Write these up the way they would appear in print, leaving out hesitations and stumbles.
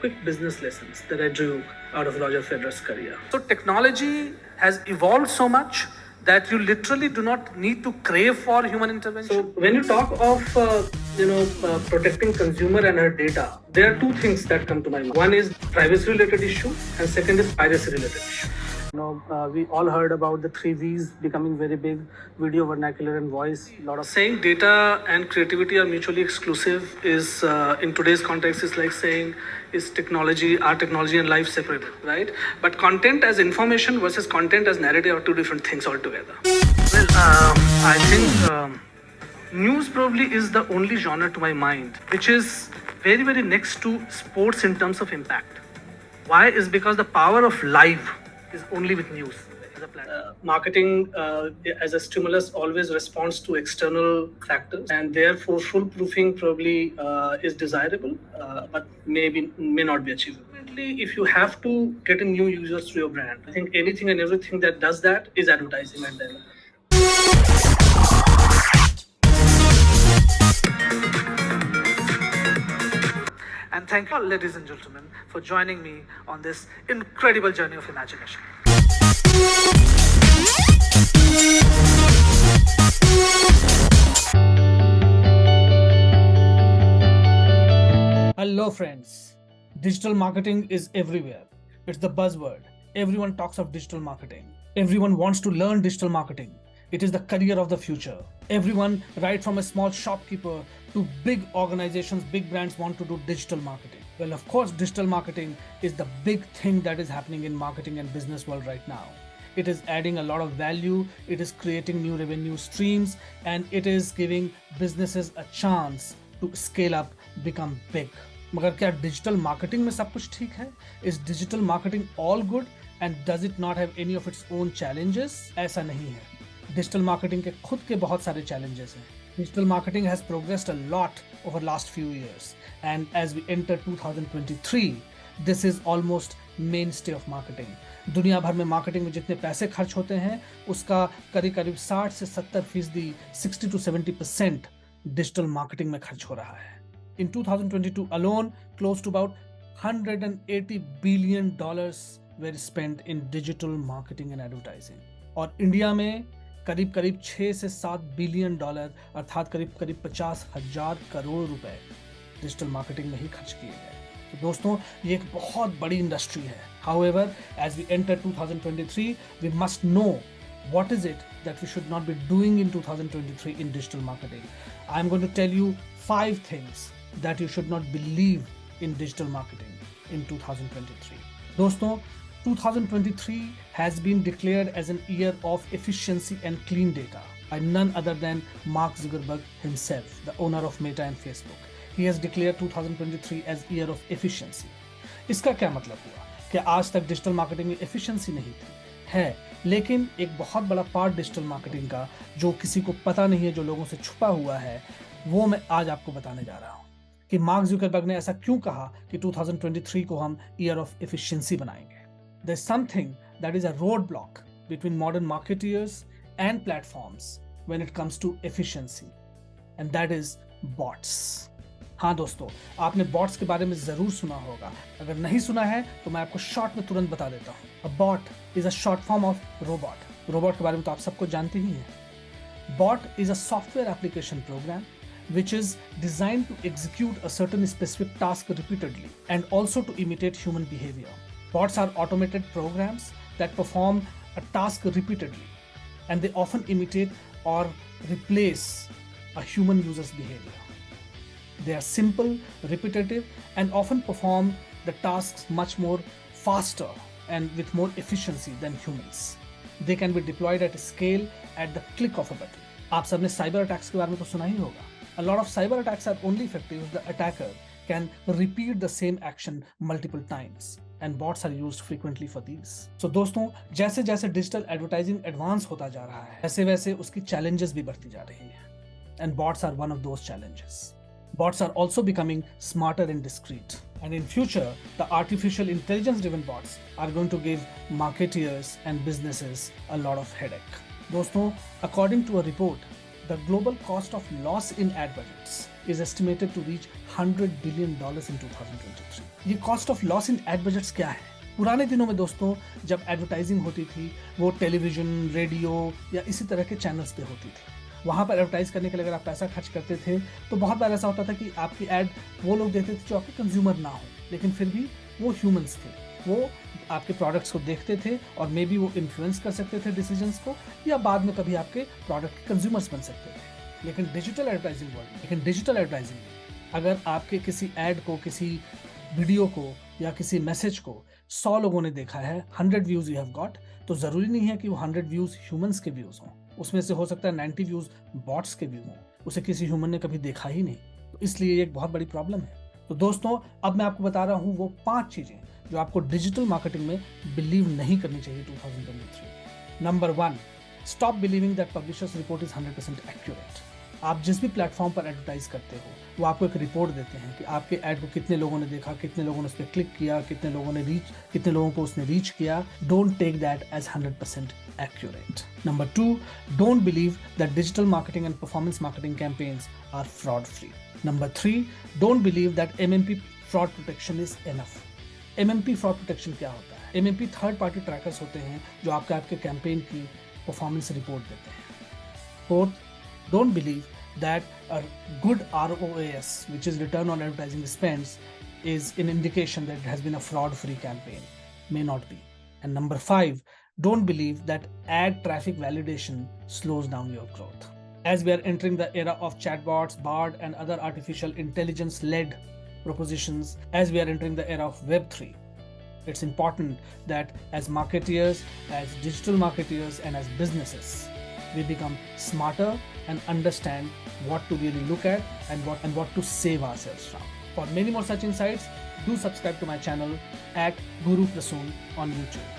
quick business lessons that I drew out of Roger Federer's career. So technology has evolved so much that you literally do not need to crave for human intervention. So when you talk of protecting consumer and her data, there are two things that come to my mind. One is privacy related issue, and second is piracy related issue. We all heard about the 3 V's becoming very big: video, vernacular, and voice. A lot of saying data and creativity are mutually exclusive is in today's context is like saying is our technology and life separated, right? But content as information versus content as narrative are two different things altogether. Well, I think news probably is the only genre to my mind which is very, very next to sports in terms of impact. Why? Is because the power of live is only with news. Marketing as a stimulus always responds to external factors, and therefore foolproofing probably is desirable, but may not be achievable. If you have to get in new users through your brand, I think anything and everything that does that is advertising at the end. And thank you, ladies and gentlemen, for joining me on this incredible journey of imagination. Hello friends, digital marketing is everywhere. It's the buzzword. Everyone talks of digital marketing. Everyone wants to learn digital marketing. It is the career of the future. Everyone, right from a small shopkeeper to big organizations, big brands, want to do digital marketing. Well, of course, digital marketing is the big thing that is happening in marketing and business world right now. It is adding a lot of value, it is creating new revenue streams, and it is giving businesses a chance to scale up, become big. मगर क्या digital marketing में सब कुछ ठीक है? Is digital marketing all good and does it not have any of its own challenges? ऐसा नहीं है. डिजिटल मार्केटिंग के खुद के बहुत सारे challenges हैं. Digital marketing has progressed a lot over last few years, and as we enter 2023, this is almost mainstay of marketing. दुनिया भर में मार्केटिंग में जितने पैसे खर्च होते हैं उसका करीब 60 से 70%, 60 to 70% डिजिटल मार्केटिंग में खर्च हो रहा है. In 2022 alone, close to about $180 billion were spent in digital marketing and advertising. और इंडिया में करीब 6 से 7 बिलियन डॉलर अर्थात करीब 50,000 करोड़ रुपए डिजिटल मार्केटिंग में ही खर्च किए गए. तो दोस्तों, ये एक बहुत बड़ी इंडस्ट्री है. However, as we enter 2023, we must know what is it that we should not be doing in 2023 in digital marketing. I'm going to tell you 5 things that you should not believe in digital marketing in 2023. दोस्तों, 2023 has been declared as an year of efficiency and clean data by none other than Mark Zuckerberg himself, the owner of Meta and Facebook. He has declared 2023 as year of efficiency. इसका क्या मतलब हुआ कि आज तक digital marketing में efficiency नहीं थी? है, लेकिन एक बहुत बड़ा पार्ट डिजिटल मार्केटिंग का जो किसी को पता नहीं है, जो लोगों से छुपा हुआ है, वो मैं आज आपको बताने जा रहा हूँ कि मार्क जुकरबर्ग ने ऐसा क्यों कहा कि 2023 को हम ईयर ऑफ एफिशिएंसी बनाएंगे. There is something that is a roadblock between modern marketeers and platforms when it comes to efficiency, and that is bots. हाँ दोस्तों, आपने बॉट्स के बारे में जरूर सुना होगा. अगर नहीं सुना है तो मैं आपको शॉर्ट में तुरंत बता देता हूँ. A bot is a short form of robot. Robot के बारे में तो आप सबको जानते ही हैं. Bot is a software application program which is designed to execute a certain specific task repeatedly and also to imitate human behavior. Bots are automated programs that perform a task repeatedly, and they often imitate or replace a human user's behavior. They are simple, repetitive, and often perform the tasks much more faster and with more efficiency than humans. They can be deployed at a scale at the click of a button. आप सबने cyber attacks के बारे में तो सुना ही होगा. A lot of cyber attacks are only effective if the attacker can repeat the same action multiple times, and bots are used frequently for these. So दोस्तों, जैसे जैसे डिजिटल एडवर्टाइजिंग एडवांस होता जा रहा है, वैसे वैसे उसकी challenges भी बढ़ती जा रही है, and bots are one of those challenges. Bots are also becoming smarter and discreet, and in future, the artificial intelligence-driven bots are going to give marketeers and businesses a lot of headache. दोस्तों, according to a report, the global cost of loss in ad budgets is estimated to reach $100 billion in 2023. ये cost of loss in ad budgets क्या है? पुराने दिनों में दोस्तों जब advertising होती थी वो टेलीविजन, रेडियो या इसी तरह के चैनल्स पे होती थी। वहाँ पर एडवर्टाइज करने के लिए अगर आप पैसा खर्च करते थे तो बहुत बार ऐसा होता था कि आपकी एड वो लोग देते थे जो आपके कंज्यूमर ना हो, लेकिन फिर भी वो ह्यूमंस थे, वो आपके प्रोडक्ट्स को देखते थे और मे बी वो इन्फ्लुएंस कर सकते थे डिसीजंस को, या बाद में कभी आपके प्रोडक्ट के कंज्यूमर्स बन सकते थे। लेकिन डिजिटल एडवर्टाइजिंग अगर आपके किसी एड को, किसी वीडियो को या किसी मैसेज को 100 लोगों ने देखा है, 100 व्यूज यू हैव गॉट, तो जरूरी नहीं है कि वो 100 व्यूज ह्यूमंस के व्यूज हों। उसमें से हो सकता है 90 व्यूज बॉट्स के व्यू हों, उसे किसी ह्यूमन ने कभी देखा ही नहीं। तो इसलिए ये एक बहुत बड़ी प्रॉब्लम है। तो दोस्तों अब मैं आपको बता रहा हूँ वो 5 चीजें जो आपको डिजिटल मार्केटिंग में बिलीव नहीं करनी चाहिए 2023। Number 1, stop believing that publishers report is 100% accurate. आप जिस भी प्लेटफॉर्म पर एडवर्टाइज करते हो वो आपको एक रिपोर्ट देते हैं कि आपके ऐड को कितने लोगों ने देखा, कितने लोगों ने उस पर क्लिक किया, कितने लोगों को उसने रीच किया। Don't take that as 100% accurate. Number 2, don't believe that digital marketing and performance marketing campaigns are fraud free. Number 3, don't believe that MMP fraud protection is enough. MMP fraud protection क्या होता है? MMP third party trackers होते हैं जो आपके campaign की performance report देते हैं। Fourth, don't believe that a good ROAS, which is return on advertising spends, is an indication that it has been a fraud free campaign. May not be. And number 5, don't believe that ad traffic validation slows down your growth. As we are entering the era of chatbots, Bard, and other artificial intelligence-led propositions, as we are entering the era of Web3, it's important that as marketeers, as digital marketeers, and as businesses, we become smarter and understand what to really look at and what to save ourselves from. For many more such insights, do subscribe to my channel at Guru Prasun on YouTube.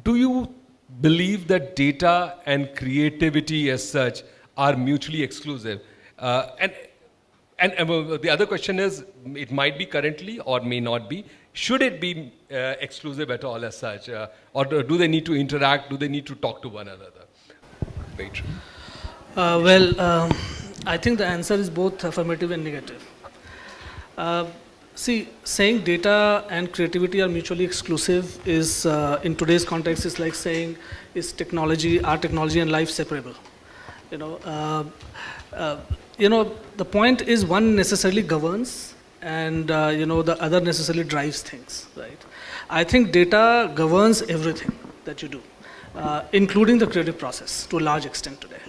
Do you believe that data and creativity as such are mutually exclusive? And the other question is, it might be currently or may not be. Should it be exclusive at all as such? Or do they need to interact? Do they need to talk to one another? I think the answer is both affirmative and negative. See, saying data and creativity are mutually exclusive is, in today's context, is like saying, is our technology and life separable? The point is one necessarily governs and, the other necessarily drives things, right? I think data governs everything that you do, including the creative process to a large extent today.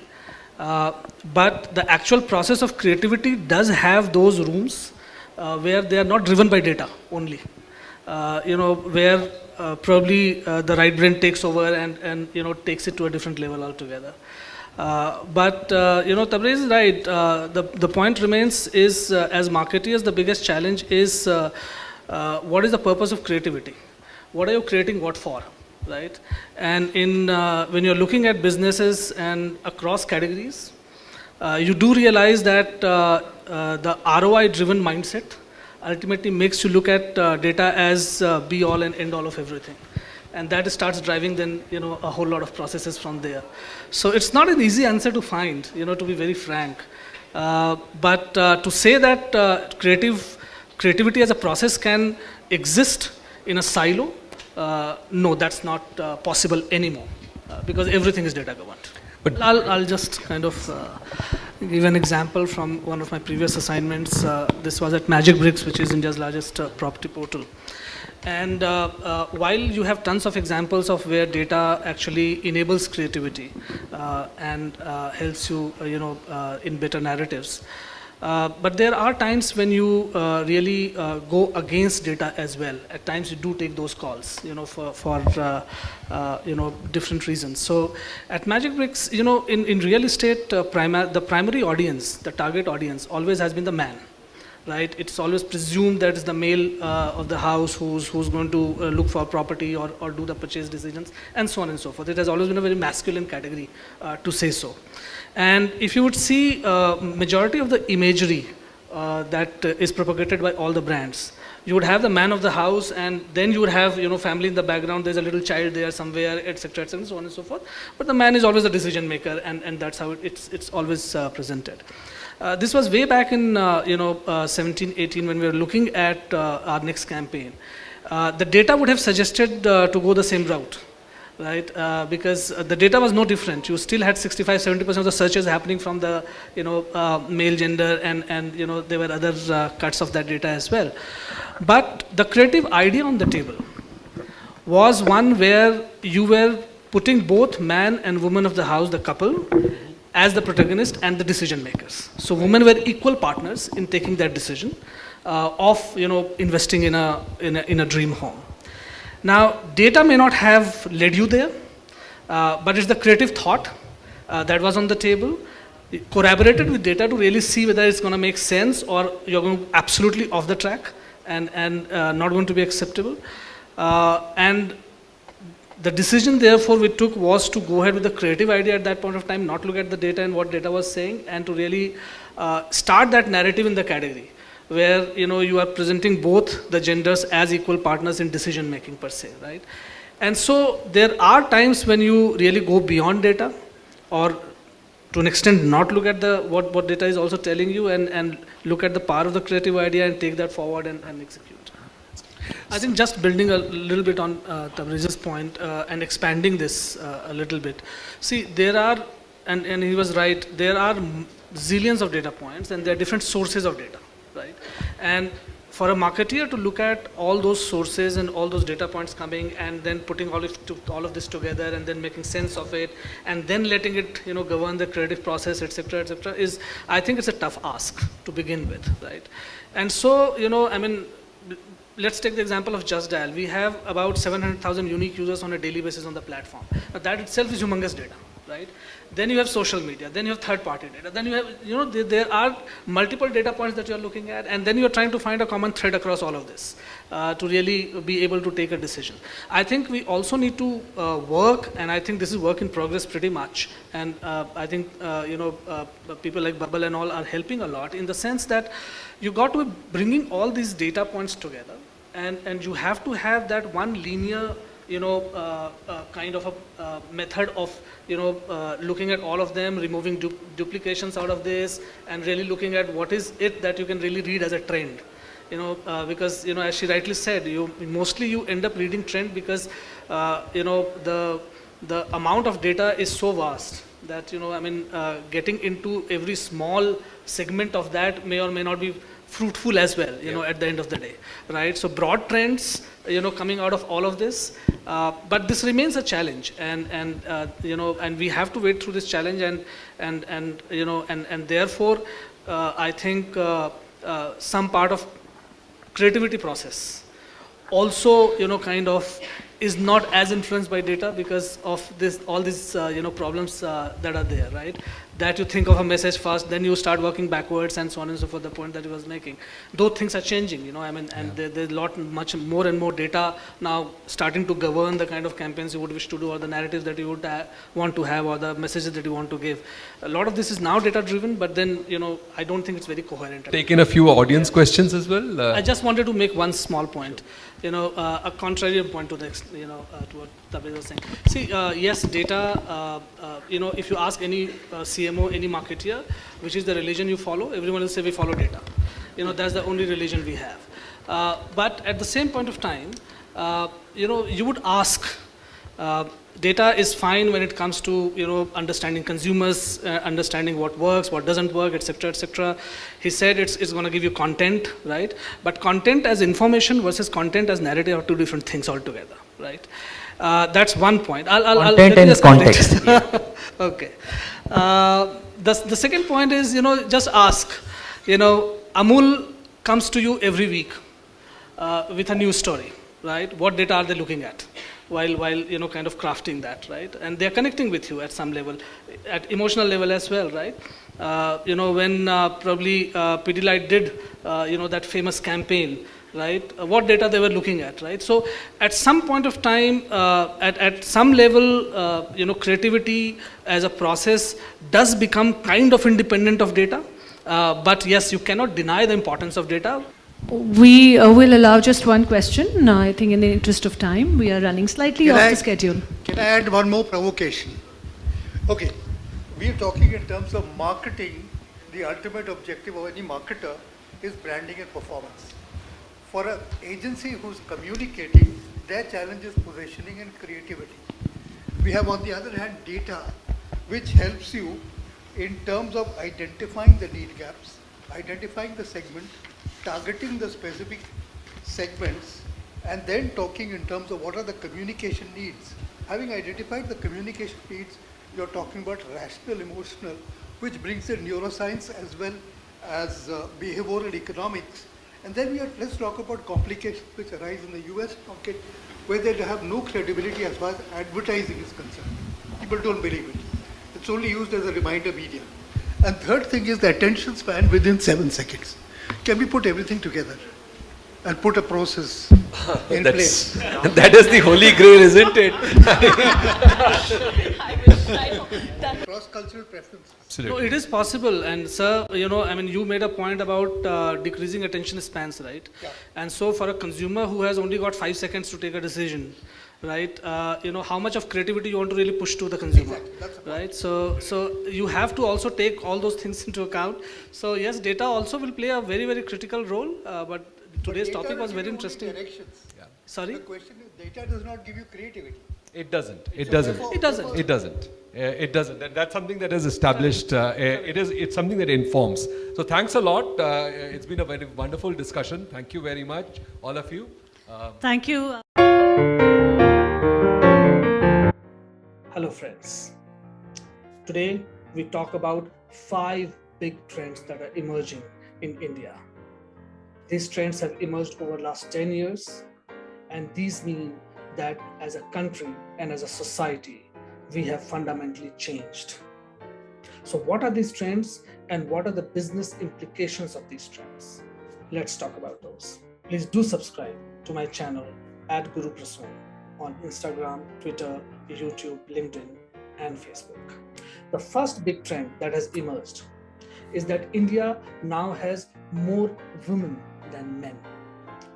But the actual process of creativity does have those rooms where they are not driven by data only, where probably the right brain takes over and takes it to a different level altogether. But Tabriz is right. The point remains is, as marketeers, the biggest challenge is what is the purpose of creativity? What are you creating what for, right? And when you're looking at businesses and across categories, you do realize that the ROI-driven mindset ultimately makes you look at data as be-all and end-all of everything. And that starts driving then, a whole lot of processes from there. So it's not an easy answer to find, to be very frank. But to say that creativity as a process can exist in a silo, no, that's not possible anymore, because everything is data governed. But I'll just kind of give an example from one of my previous assignments. This was at Magic Bricks, which is India's largest property portal. And while you have tons of examples of where data actually enables creativity and helps you, in better narratives, but there are times when you really go against data as well. At times you do take those calls, for different reasons. So at Magic Bricks, in real estate, the primary audience, the target audience, always has been the man. Right? It's always presumed that it's the male of the house who's going to look for property or do the purchase decisions, and so on and so forth. It has always been a very masculine category, to say so. And if you would see, majority of the imagery that is propagated by all the brands. You would have the man of the house, and then you would have family in the background. There's a little child there somewhere, etc., etc., so on and so forth. But the man is always the decision maker, and that's how it's always presented. This was way back in 17, 18 when we were looking at our next campaign. The data would have suggested to go the same route, right? Because the data was no different. You still had 65-70% of the searches happening from the male gender, and there were other cuts of that data as well. But the creative idea on the table was one where you were putting both man and woman of the house, the couple, as the protagonist and the decision makers. So women were equal partners in taking that decision of investing in a dream home. Now, data may not have led you there, but it's the creative thought that was on the table, corroborated with data to really see whether it's going to make sense or you're going absolutely off the track and not going to be acceptable. And the decision, therefore, we took was to go ahead with the creative idea at that point of time, not look at the data and what data was saying, and to really start that narrative in the category, where you are presenting both the genders as equal partners in decision making per se, right? And so there are times when you really go beyond data, or to an extent not look at what data is also telling you, and look at the power of the creative idea and take that forward and execute. I think just building a little bit on Tabriz's point and expanding this a little bit. See, there are, and he was right, there are zillions of data points, and there are different sources of data, right? And for a marketeer to look at all those sources and all those data points coming, and then putting all of this together, and then making sense of it, and then letting it govern the creative process, etc., etc., is, I think it's a tough ask to begin with, right? And so I mean, let's take the example of Just Dial. We have about 700,000 unique users on a daily basis on the platform. Now that itself is humongous data, right? Then you have social media, then you have third-party data, then you have, there are multiple data points that you're looking at, and then you're trying to find a common thread across all of this to really be able to take a decision. I think we also need to work, and I think this is work in progress pretty much, and I think, people like Bubble and all are helping a lot in the sense that you got to be bringing all these data points together, and you have to have that one linear kind of a method of looking at all of them, removing duplications out of this, and really looking at what is it that you can really read as a trend. Because as she rightly said, mostly you end up reading trend because the amount of data is so vast that I mean, getting into every small segment of that may or may not be fruitful as well, at the end of the day, right? So broad trends, coming out of all of this, but this remains a challenge, and we have to wait through this challenge, and therefore, I think some part of creativity process also, kind of is not as influenced by data because of all these problems that are there, right? That you think of a message first, then you start working backwards, and so on and so forth. The point that he was making, those things are changing, I mean, and there's much more and more data now starting to govern the kind of campaigns you would wish to do, or the narratives that you would want to have, or the messages that you want to give. A lot of this is now data driven, but then I don't think it's very coherent. Taking a few audience questions as well. I just wanted to make one small point. A contrary point to the to what Tabriz was saying. See, yes, data. If you ask any CMO, any marketeer, which is the religion you follow, everyone will say we follow data. That's the only religion we have. But at the same point of time, you would ask. Data is fine when it comes to understanding consumers, understanding what works, what doesn't work, etc., etc. He said it's going to give you content, right? But content as information versus content as narrative are two different things altogether, right? That's one point. Content and context. Okay. The second point is just ask. Amul comes to you every week with a news story, right? What data are they looking at? While kind of crafting that, right? And they're connecting with you at some level, at emotional level as well, right? When probably Pidilite did that famous campaign, right? What data they were looking at, right? So at some point of time, at some level, creativity as a process does become kind of independent of data. But yes, you cannot deny the importance of data. We will allow just one question. I think in the interest of time, we are running slightly off the schedule. Can I add one more provocation? Okay, we are talking in terms of marketing. The ultimate objective of any marketer is branding and performance. For an agency who's communicating, their challenge is positioning and creativity. We have, on the other hand, data, which helps you in terms of identifying the need gaps, identifying the segment, targeting the specific segments, and then talking in terms of what are the communication needs. Having identified the communication needs, you're talking about rational, emotional, which brings in neuroscience as well as behavioral economics. And then let's talk about complications which arise in the US market, where they have no credibility as far as advertising is concerned. People don't believe it. It's only used as a reminder media. And third thing is the attention span within 7 seconds. Can we put everything together and put a process in place? That is the holy grail, isn't it? Cross-cultural preferences. Absolutely. No, it is possible. And sir, you made a point about decreasing attention spans, right? Yeah. And so for a consumer who has only got 5 seconds to take a decision, right? How much of creativity you want to really push to the consumer, Exactly. That's the point. right? So you have to also take all those things into account. So yes, data also will play a very, very critical role. But today's Data topic will was give very you only interesting. directions. Sorry? The question is, data does not give you creativity. It doesn't. It It's a doesn't. metaphor. It doesn't. It doesn't. It doesn't. That's something that is established. It's something that informs. So thanks a lot. It's been a very wonderful discussion. Thank you very much, all of you. Thank you. Hello, friends. Today, we talk about 5 big trends that are emerging in India. These trends have emerged over the last 10 years, and these mean that as a country and as a society, we have fundamentally changed. So what are these trends and what are the business implications of these trends? Let's talk about those. Please do subscribe to my channel at Guru Prasun on Instagram, Twitter, YouTube, LinkedIn, and Facebook. The first big trend that has emerged is that India now has more women than men.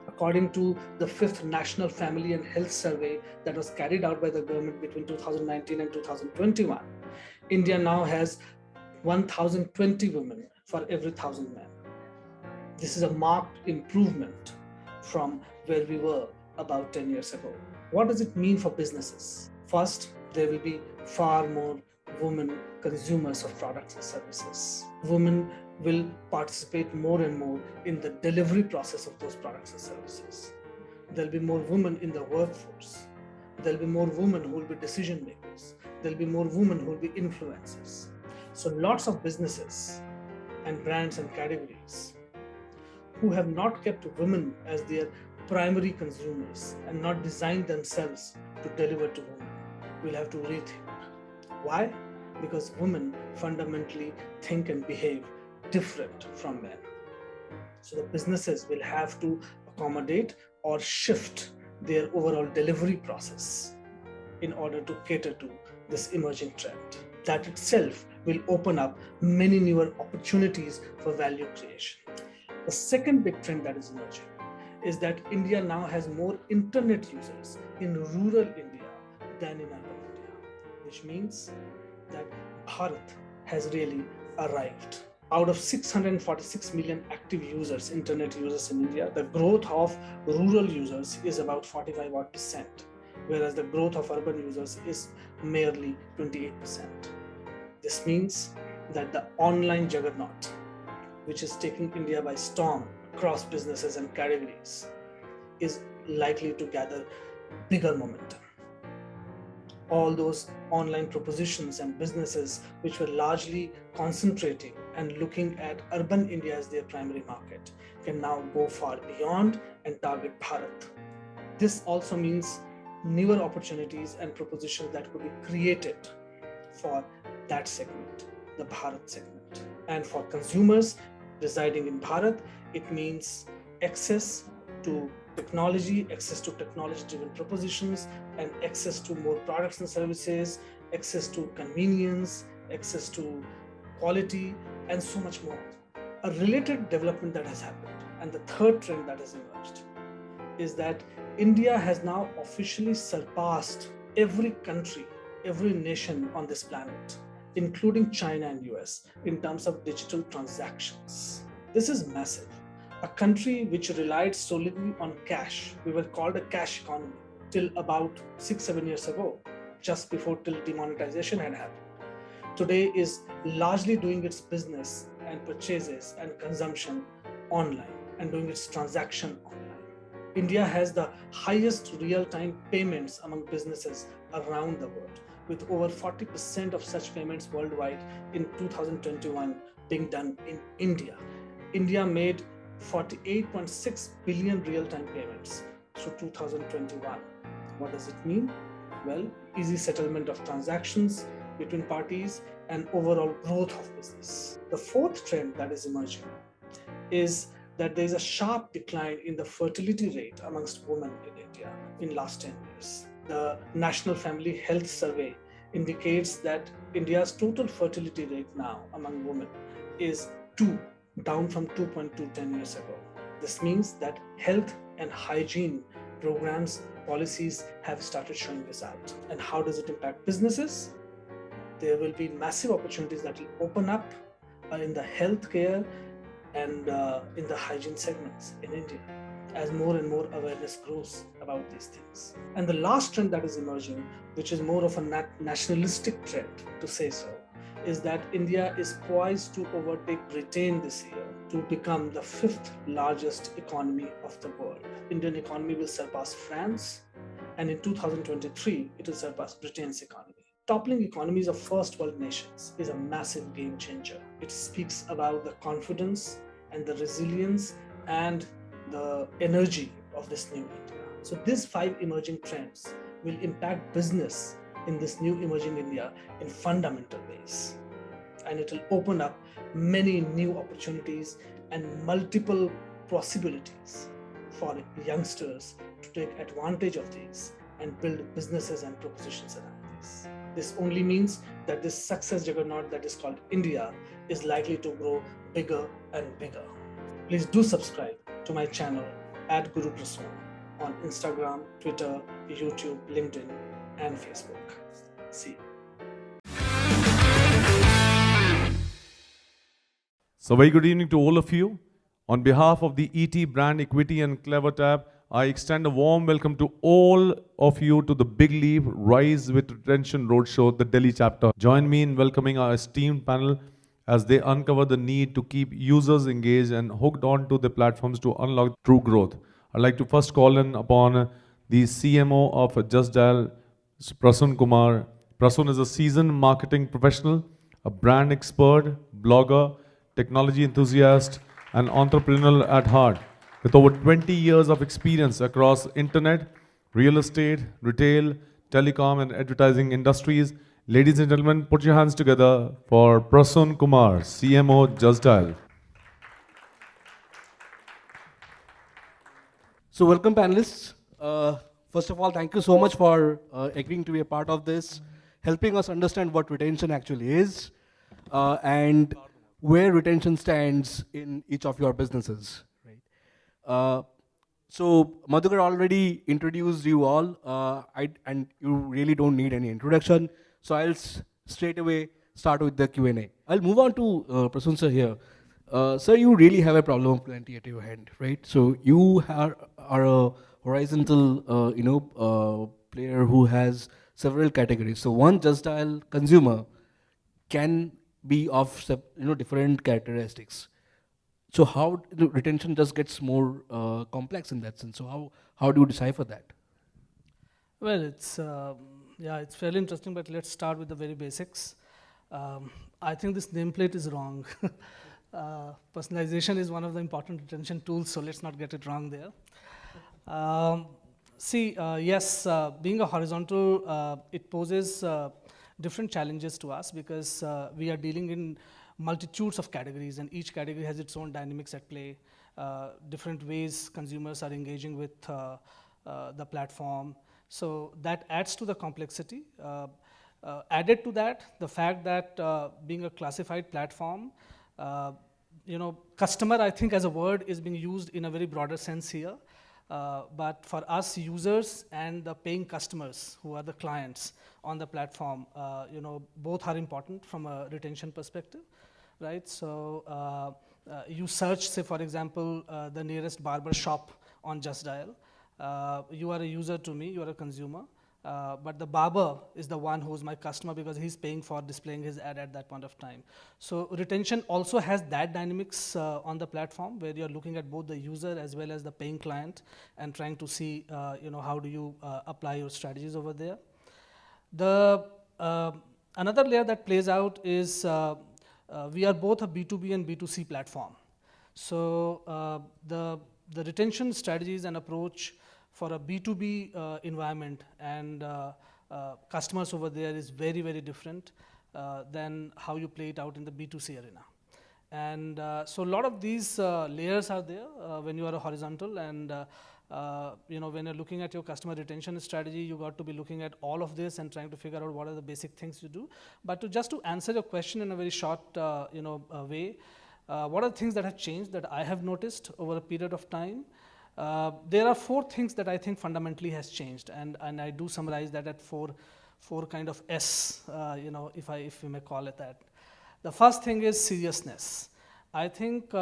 According to the 5th National Family and Health Survey that was carried out by the government between 2019 and 2021, India now has 1,020 women for every 1,000 men. This is a marked improvement from where we were about 10 years ago. What does it mean for businesses? First, there will be far more women consumers of products and services. Women will participate more and more in the delivery process of those products and services. There'll be more women in the workforce. There'll be more women who will be decision makers. There'll be more women who will be influencers. So lots of businesses and brands and categories who have not kept women as their primary consumers and not designed themselves to deliver to women will have to rethink. Why? Because women fundamentally think and behave different from men. So the businesses will have to accommodate or shift their overall delivery process in order to cater to this emerging trend. That itself will open up many newer opportunities for value creation. The second big trend that is emerging is that India now has more internet users in rural India than in urban India, which means that Bharat has really arrived. Out of 646 million active users, internet users in India, the growth of rural users is about 45%, whereas the growth of urban users is merely 28%. This means that the online juggernaut, which is taking India by storm across businesses and categories, is likely to gather bigger momentum. All those online propositions and businesses which were largely concentrating and looking at urban India as their primary market can now go far beyond and target Bharat. This also means newer opportunities and propositions that could be created for that segment, the Bharat segment. And for consumers residing in Bharat, it means access to technology, access to technology-driven propositions, and access to more products and services, access to convenience, access to quality, and so much more. A related development that has happened, and the third trend that has emerged, is that India has now officially surpassed every country, every nation on this planet, including China and US, in terms of digital transactions. This is massive. A country which relied solely on cash, we were called a cash economy till about 6-7 years ago, just before till demonetization had happened, today is largely doing its business and purchases and consumption online and doing its transaction online. India has the highest real-time payments among businesses around the world, with over 40% of such payments worldwide in 2021 being done in India. India made 48.6 billion real-time payments through 2021. What does it mean? Well, easy settlement of transactions between parties and overall growth of business. The fourth trend that is emerging is that there is a sharp decline in the fertility rate amongst women in India in last 10 years. The National Family Health Survey indicates that India's total fertility rate now among women is 2, down from 2.2 10 years ago. This means that health and hygiene programs, policies have started showing result. And how does it impact businesses? There will be massive opportunities that will open up in the healthcare and in the hygiene segments in India as more and more awareness grows about these things. And the last trend that is emerging, which is more of a nationalistic trend to say so, is that India is poised to overtake Britain this year to become the 5th largest economy of the world. Indian economy will surpass France, and in 2023, it will surpass Britain's economy. Toppling economies of first world nations is a massive game changer. It speaks about the confidence and the resilience and the energy of this new India. So these 5 emerging trends will impact business in this new emerging India in fundamental ways. And it will open up many new opportunities and multiple possibilities for youngsters to take advantage of these and build businesses and propositions around these. This only means that this success juggernaut that is called India is likely to grow bigger and bigger. Please do subscribe to my channel at Guru Prasun on Instagram, Twitter, YouTube, LinkedIn, and Facebook. See you. So very good evening to all of you. On behalf of the ET Brand Equity and CleverTap, I extend a warm welcome to all of you to the Big Leap Rise with Retention Roadshow, the Delhi chapter. Join me in welcoming our esteemed panel as they uncover the need to keep users engaged and hooked on to the platforms to unlock true growth. I'd like to first call in upon the CMO of Just Dial, Prasun Kumar. Prasun is a seasoned marketing professional, a brand expert, blogger, technology enthusiast, and entrepreneurial at heart. With over 20 years of experience across internet, real estate, retail, telecom, and advertising industries, ladies and gentlemen, put your hands together for Prasun Kumar, CMO Just Dial. So welcome panelists. First of all, thank you so much for agreeing to be a part of this, helping us understand what retention actually is, and where retention stands in each of your businesses. Right? So Madhukar already introduced you all, and you really don't need any introduction. So I'll straight away start with the Q&A. I'll move on to Prasun sir here. Sir, you really have a problem of plenty at your hand, right? So you are a horizontal, player who has several categories. So one Just Dial consumer can be of different characteristics. So how retention just gets more complex in that sense? So how do you decipher that? Well, it's fairly interesting, but let's start with the very basics. I think this nameplate is wrong. Personalization is one of the important retention tools, so let's not get it wrong there. Yes, being a horizontal, it poses different challenges to us because we are dealing in multitudes of categories, and each category has its own dynamics at play, different ways consumers are engaging with the platform. So that adds to the complexity. Added to that, the fact that being a classified platform, customer, I think, as a word is being used in a very broader sense here. But for us users and the paying customers who are the clients on the platform, both are important from a retention perspective, right? So you search, say, for example, the nearest barber shop on Just Dial. You are a user to me, you are a consumer. But the barber is the one who's my customer because he's paying for displaying his ad at that point of time. So retention also has that dynamics on the platform where you're looking at both the user as well as the paying client and trying to see, how do you apply your strategies over there. The another layer that plays out is we are both a B2B and B2C platform. So the retention strategies and approach for a B2B environment and customers over there is very, very different than how you play it out in the B2C arena. And so a lot of these layers are there when you are a horizontal and when you're looking at your customer retention strategy, you got to be looking at all of this and trying to figure out what are the basic things you do. But just to answer your question in a very short way, what are the things that have changed that I have noticed over a period of time? There are 4 things that I think fundamentally has changed, and I do summarize that at four kind of S, if you may call it that. The first thing is seriousness. I think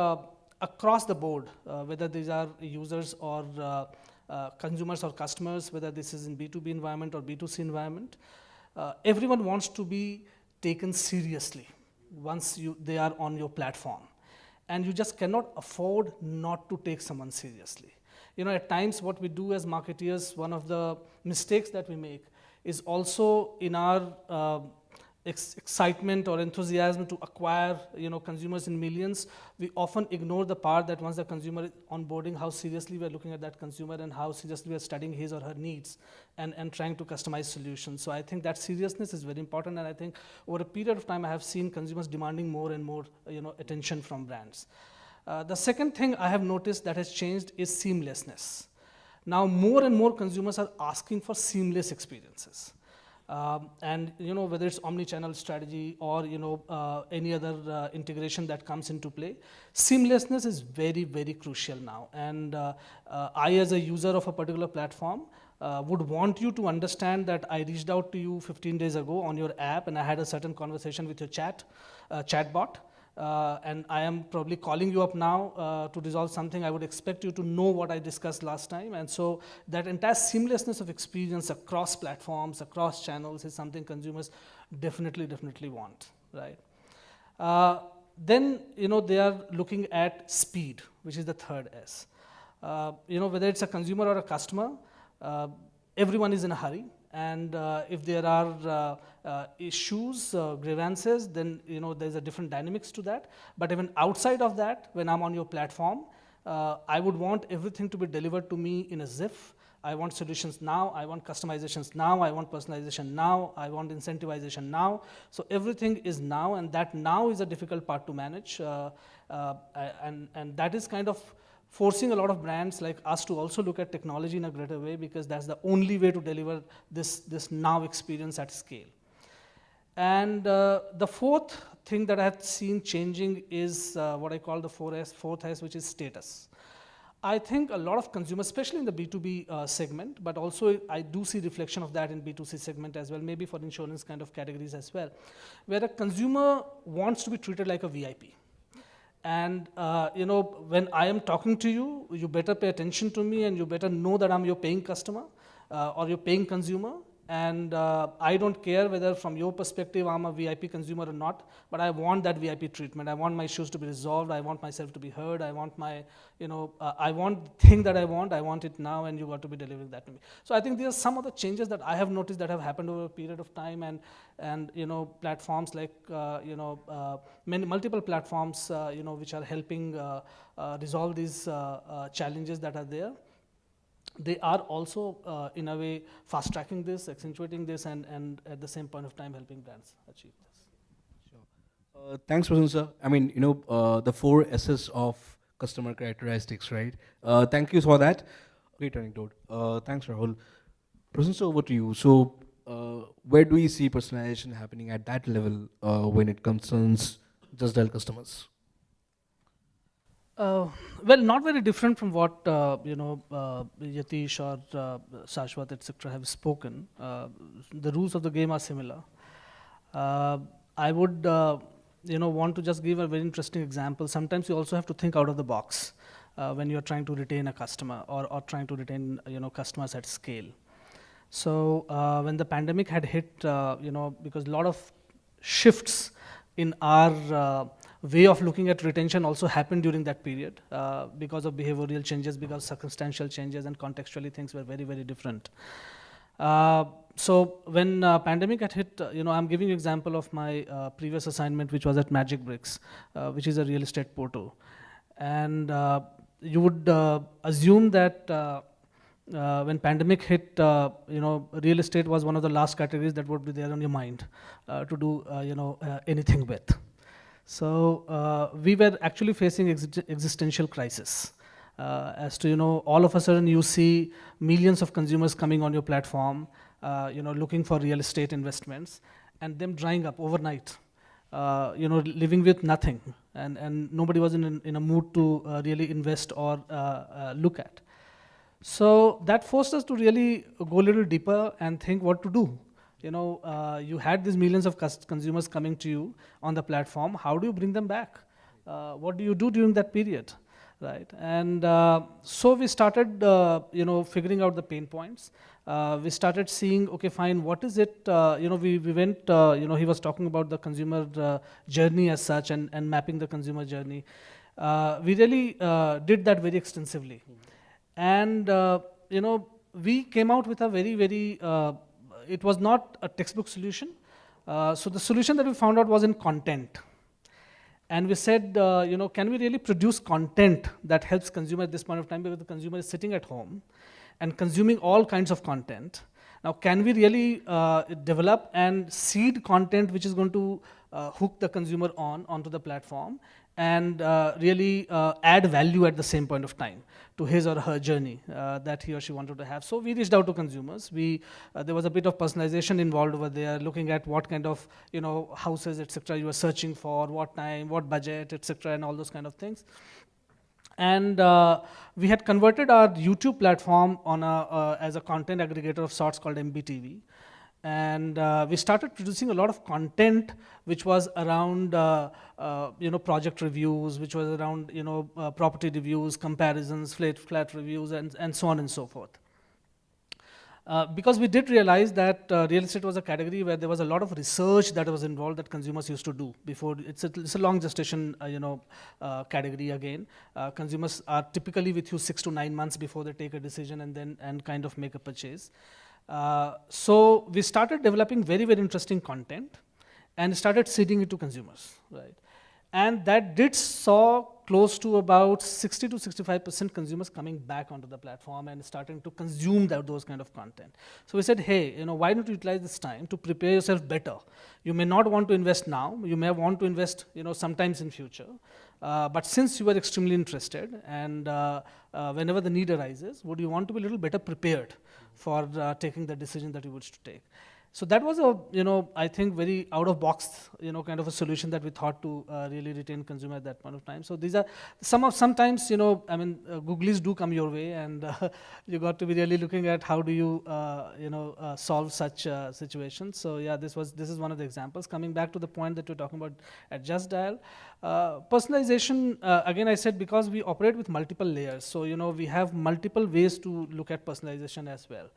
across the board, whether these are users or consumers or customers, whether this is in B2B environment or B2C environment, everyone wants to be taken seriously once they are on your platform. And you just cannot afford not to take someone seriously. At times what we do as marketeers, one of the mistakes that we make is also in our excitement or enthusiasm to acquire consumers in millions, we often ignore the part that once the consumer is onboarding, how seriously we are looking at that consumer and how seriously we are studying his or her needs and trying to customize solutions. So I think that seriousness is very important, and I think over a period of time I have seen consumers demanding more and more attention from brands. The second thing I have noticed that has changed is seamlessness. Now more and more consumers are asking for seamless experiences. And whether it's omni-channel strategy or any other integration that comes into play, seamlessness is very, very crucial now. And I, as a user of a particular platform, would want you to understand that I reached out to you 15 days ago on your app and I had a certain conversation with your chatbot. And I am probably calling you up now to resolve something. I would expect you to know what I discussed last time. And so that entire seamlessness of experience across platforms, across channels is something consumers definitely want, right? Then, they are looking at speed, which is the third S. Whether it's a consumer or a customer, everyone is in a hurry. And if there are issues, grievances, then there's a different dynamics to that. But even outside of that, when I'm on your platform, I would want everything to be delivered to me in a ZIF. I want solutions now, I want customizations now, I want personalization now, I want incentivization now. So everything is now, and that now is a difficult part to manage. And that is kind of forcing a lot of brands like us to also look at technology in a greater way, because that's the only way to deliver this now experience at scale. And the fourth thing that I have seen changing is what I call the fourth S, which is status. I think a lot of consumers, especially in the B2B segment, but also I do see reflection of that in B2C segment as well, maybe for insurance kind of categories as well, where a consumer wants to be treated like a VIP. And when I am talking to you, you better pay attention to me and you better know that I'm your paying customer or your paying consumer. And I don't care whether from your perspective I'm a VIP consumer or not, but I want that VIP treatment. I want my issues to be resolved. I want myself to be heard. I want my, I want the thing that I want it now, and you got to be delivering that to me. So I think there are some of the changes that I have noticed that have happened over a period of time, and platforms like, multiple platforms, which are helping resolve these challenges that are there. They are also, in a way, fast-tracking this, accentuating this, and at the same point of time, helping brands achieve this. Sure. Thanks, Prasun sir. I mean, the 4 S's of customer characteristics, right? Thank you for that. Great anecdote. Thanks, Rahul. Prasun sir, over to you. So, where do we see personalization happening at that level when it concerns Just Dial customers? Well, not very different from what Yatish or Shashwat, etc., have spoken. The rules of the game are similar. I would, want to just give a very interesting example. Sometimes you also have to think out of the box when you're trying to retain a customer or trying to retain, customers at scale. So when the pandemic had hit, because a lot of shifts in our way of looking at retention also happened during that period because of behavioral changes, because circumstantial changes, and contextually things were very, very different. So when pandemic had hit, I'm giving you example of my previous assignment, which was at Magic Bricks, which is a real estate portal. And you would assume that when pandemic hit, real estate was one of the last categories that would be there on your mind to do, anything with. So we were actually facing existential crisis. As to, all of a sudden you see millions of consumers coming on your platform, looking for real estate investments, and them drying up overnight, living with nothing, and nobody was in a mood to really invest or look at. So that forced us to really go a little deeper and think what to do. You had these millions of consumers coming to you on the platform. How do you bring them back? What do you do during that period? Right, and so we started, figuring out the pain points. We started seeing, okay, fine, what is it? We went, he was talking about the consumer journey as such, and mapping the consumer journey. We really did that very extensively, and we came out with a very, very. It was not a textbook solution. So the solution that we found out was in content. And we said, can we really produce content that helps consumer at this point of time, because the consumer is sitting at home and consuming all kinds of content. Now, can we really develop and seed content which is going to hook the consumer onto the platform and really add value at the same point of time to his or her journey that he or she wanted to have. So we reached out to consumers. There was a bit of personalization involved over there, looking at what kind of houses, etc. you were searching for, what time, what budget, etc., and all those kind of things. And we had converted our YouTube platform on as a content aggregator of sorts called MBTV. And we started producing a lot of content which was around project reviews, which was around property reviews, comparisons, flat reviews, and so on and so forth. Because we did realize that real estate was a category where there was a lot of research that was involved that consumers used to do before. It's a long gestation category again. Consumers are typically with you 6 to 9 months before they take a decision and kind of make a purchase. So we started developing very, very interesting content and started seeding it to consumers, right? And that did saw close to about 60 to 65% consumers coming back onto the platform and starting to consume those kind of content. So we said, hey, why don't you utilize this time to prepare yourself better? You may not want to invest now. You may want to invest, sometimes in future. But since you were extremely interested, and whenever the need arises, would you want to be a little better prepared for taking the decision that you wish to take? So that was I think very out of box, kind of a solution that we thought to really retain consumer at that point of time. So these are sometimes, googlies do come your way, and you got to be really looking at how do you, solve such situations. So yeah, this is one of the examples. Coming back to the point that we're talking about at Just Dial, personalization, again, I said, because we operate with multiple layers. So, we have multiple ways to look at personalization as well.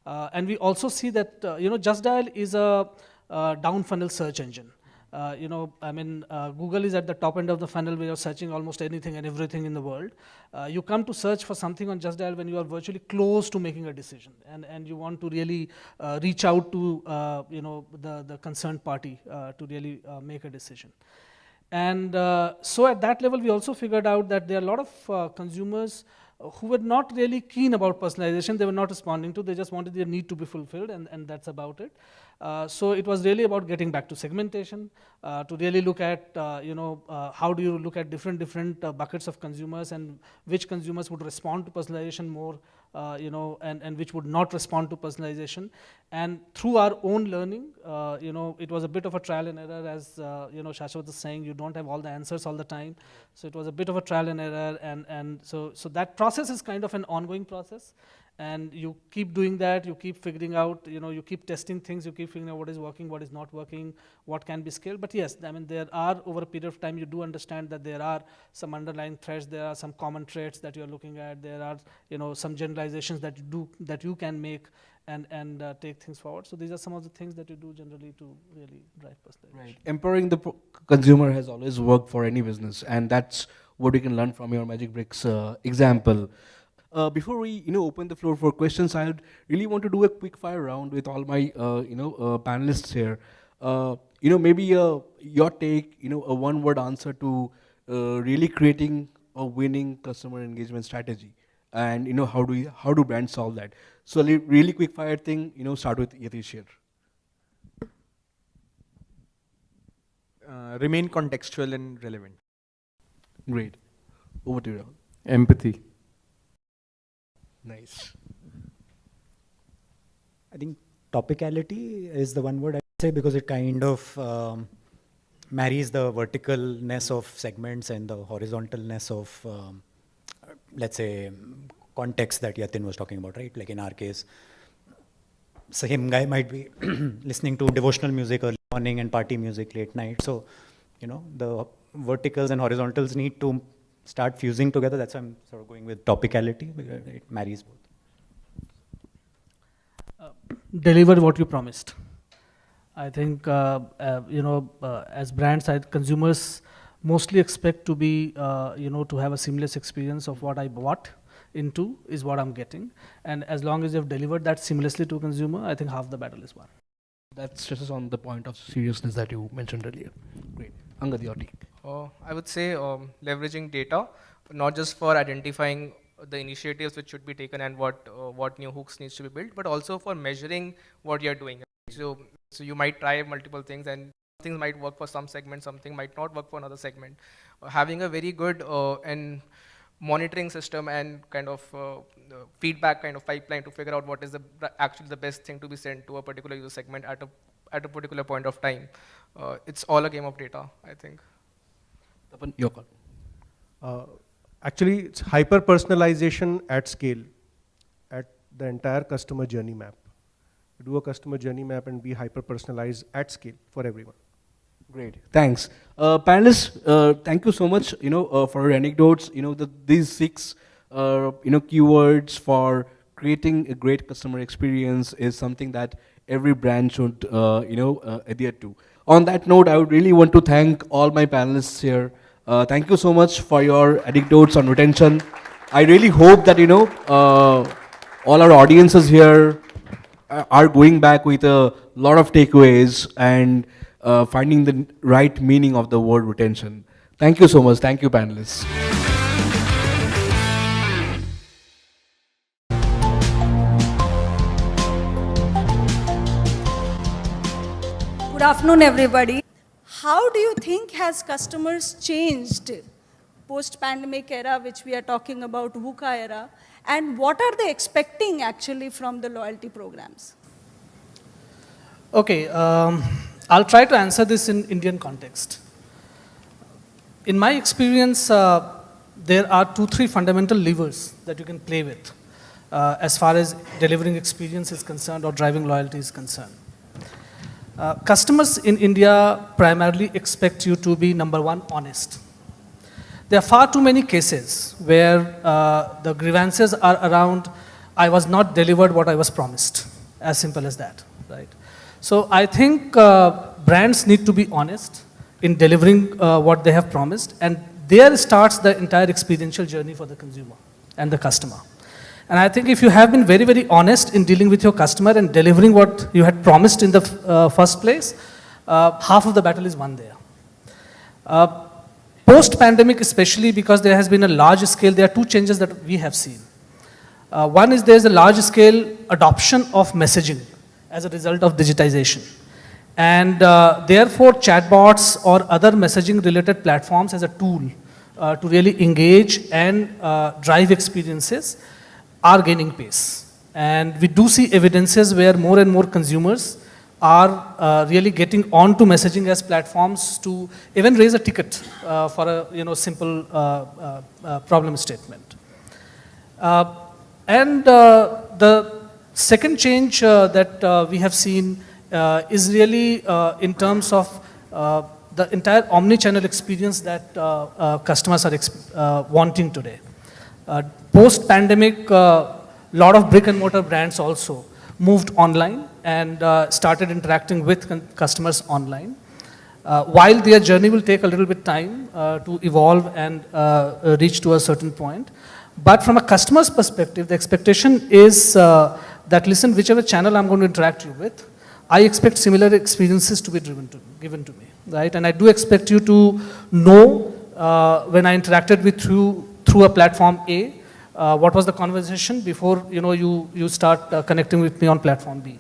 And we also see that, Just Dial is a down funnel search engine. Google is at the top end of the funnel where you're searching almost anything and everything in the world. You come to search for something on Just Dial when you are virtually close to making a decision, and you want to really reach out to, the concerned party to really make a decision. And so at that level, we also figured out that there are a lot of consumers who were not really keen about personalization. They were not responding to, they just wanted their need to be fulfilled, and that's about it. So it was really about getting back to segmentation, to really look at, how do you look at different buckets of consumers, and which consumers would respond to personalization more and which would not respond to personalization. And through our own learning, it was a bit of a trial and error, as Shashwat was saying, you don't have all the answers all the time. So it was a bit of a trial and error, and so that process is kind of an ongoing process. And you keep doing that, you keep figuring out, you keep testing things, you keep figuring out what is working, what is not working, what can be scaled. But yes, I mean, there are, over a period of time, you do understand that there are some underlying threads, there are some common traits that you're looking at, there are, some generalizations that you can make and take things forward. So these are some of the things that you do generally to really drive personalization. Right. Empowering the consumer has always worked for any business, and that's what we can learn from your Magic Bricks example. Before we open the floor for questions, I really want to do a quick fire round with all my panelists here. Maybe your take, a one-word answer to really creating a winning customer engagement strategy, and how do brands solve that? So really quick fire thing. Start with Yatish here. Remain contextual and relevant. Great. Over to you, Rahul. Empathy. Nice. I think topicality is the one word I'd say, because it kind of marries the verticalness of segments and the horizontalness of, let's say, context that Yatin was talking about, right? Like in our case, same guy might be listening to devotional music early morning and party music late night. So, the verticals and horizontals need to start fusing together. That's why I'm sort of going with topicality, because it marries both. Deliver what you promised. I think, as brands, consumers mostly expect to be, to have a seamless experience of what I bought into is what I'm getting. And as long as you've delivered that seamlessly to consumer, I think half the battle is won. That stresses on the point of seriousness that you mentioned earlier. Great. Angad, your take. I would say leveraging data, not just for identifying the initiatives which should be taken and what new hooks needs to be built, but also for measuring what you're doing. So you might try multiple things, and things might work for some segment, something might not work for another segment. Having a very good and monitoring system and kind of feedback kind of pipeline to figure out what is actually the best thing to be sent to a particular user segment at a particular point of time. It's all a game of data, I think. Tapan, your call. Actually, it's hyper-personalization at scale, at the entire customer journey map. Do a customer journey map and be hyper-personalized at scale for everyone. Great, thanks. Panelists, thank you so much, for your anecdotes. These 6, keywords for creating a great customer experience is something that every brand should, adhere to. On that note, I would really want to thank all my panelists here. Thank you so much for your anecdotes on retention. I really hope that, all our audiences here are going back with a lot of takeaways and finding the right meaning of the word retention. Thank you so much. Thank you, panelists. Good afternoon, everybody. How do you think has customers changed post-pandemic era, which we are talking about, VUCA era, and what are they expecting actually from the loyalty programs? Okay, I'll try to answer this in Indian context. In my experience, there are 2-3 fundamental levers that you can play with as far as delivering experience is concerned or driving loyalty is concerned. Customers in India primarily expect you to be, number one, honest. There are far too many cases where the grievances are around, I was not delivered what I was promised, as simple as that, right? So I think brands need to be honest in delivering what they have promised, and there starts the entire experiential journey for the consumer and the customer. And I think if you have been very, very honest in dealing with your customer and delivering what you had promised in the first place, half of the battle is won there. Post-pandemic especially, because there has been a large scale, there are 2 changes that we have seen. One is there's a large scale adoption of messaging as a result of digitization. And therefore, chatbots or other messaging related platforms as a tool to really engage and drive experiences are gaining pace. And we do see evidences where more and more consumers are really getting onto messaging as platforms to even raise a ticket for a simple problem statement. And the second change that we have seen is really in terms of the entire omni-channel experience that customers are wanting today. Post-pandemic, lot of brick and mortar brands also moved online and started interacting with customers online. While their journey will take a little bit time to evolve and reach to a certain point, but from a customer's perspective, the expectation is that, listen, whichever channel I'm going to interact you with, I expect similar experiences to be given to me, right? And I do expect you to know when I interacted with you through a platform A, what was the conversation before you start connecting with me on platform B.